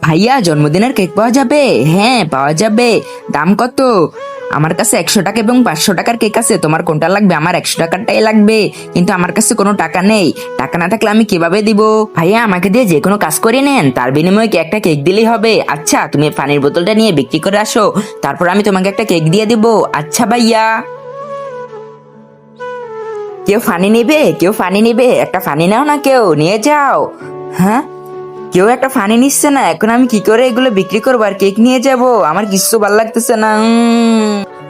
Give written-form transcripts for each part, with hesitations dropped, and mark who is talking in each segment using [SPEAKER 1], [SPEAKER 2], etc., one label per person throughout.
[SPEAKER 1] ভাইয়া জন্মদিনের কেক পাওয়া যাবে? হ্যাঁ পাওয়া যাবে। দাম কত? আমার কাছে 100 টাকা এবং 500 টাকার কেক আছে, তোমার কোনটা লাগবে? আমার 100 টাকারটাই লাগবে, কিন্তু আমার কাছে কোনো টাকা নেই। টাকা না থাকলে আমি কিভাবে দিব? ভাইয়া আমাকে দিয়ে যে কোনো কাজ করে নেন, তার বিনিময়ে একটা কেক দিলেই হবে। আচ্ছা তুমি পানির বোতলটা নিয়ে বিক্রি করে আসো, তারপর আমি তোমাকে একটা কেক দিয়ে দিব। আচ্ছা ভাইয়া। কেউ ফানি নেবে? কেউ ফানি নেবে? একটা ফানি নাও না, কেউ নিয়ে যাও। হ্যাঁ, কেউ একটা ফানি নিচ্ছে না, এখন আমি কি করে এগুলো বিক্রি করবো আর কেক নিয়ে যাব? আমার কিছু ভালো লাগতেছে না।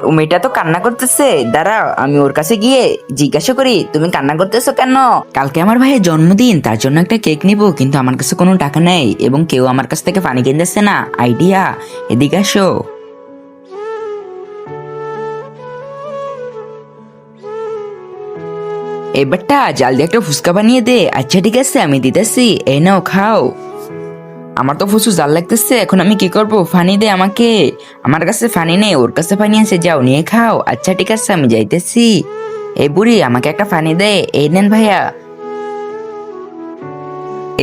[SPEAKER 1] ও মেয়েটা তো কান্না করতেছে, দাঁড়াও আমি ওর কাছে গিয়ে জিজ্ঞাসা করি তুমি কান্না করতেছো কেন। কালকে আমার ভাইয়ের জন্মদিন, তার জন্য একটা কেক নিব, কিন্তু আমার কাছে কোনো টাকা নেই এবং কেউ আমার কাছ থেকে পানি কিনতেছে না। আইডিয়া, এদিকে আসো। এবারটা জলদি একটা ফুচকা বানিয়ে দে। আচ্ছা ঠিক আছে আমি দিতেছি, এই নাও খাও। আমার তো প্রচুর জাল লাগতেছে, এখন আমি কি করব? ফানি দে আমাকে। আমার কাছে ফানি নেই, ওর কাছে ফানি আছে, যাও নিয়ে খাও। আচ্ছা ঠিক আছে আমি যাইতেছি। এই বুড়ি আমাকে একটা ফানি দে। এই নেন ভাইয়া।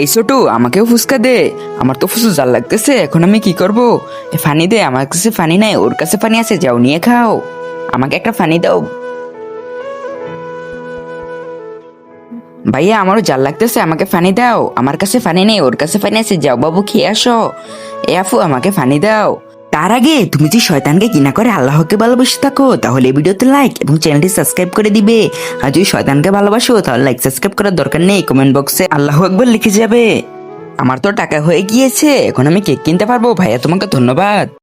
[SPEAKER 1] এই ছোটু আমাকেও ফুচকা দে। আমার তো প্রচুর জাল লাগতেছে, এখন আমি কি করব? ফানি দে, আমার কাছে ফানি নাই, ওর কাছে ফানি আছে, যাও নিয়ে খাও। আমাকে একটা ফানি দাও। ভাইয়া আমারও জাল লাগতেছে, আমাকে ফানি দাও। আমার কাছে ফানি নেই, ওর কাছে ফানি আছে, যাও বাবু খেয়ে আসো। এ আফু আমাকে ফানি দাও। তার আগে তুমি যে শয়তানকে ঘৃণা করে আল্লাহকে ভালোবাসে থাকো, তাহলে এই ভিডিওতে লাইক এবং চ্যানেলটি সাবস্ক্রাইব করে দিবে। আর যদি শয়তানকে ভালোবাসো তাহলে লাইক সাবস্ক্রাইব করার দরকার নেই, কমেন্ট বক্সে আল্লাহু আকবার লিখে যাবে। আমার তো টাকা হয়ে গিয়েছে, এখন আমি কেক কিনতে পারবো। ভাইয়া তোমাকে ধন্যবাদ।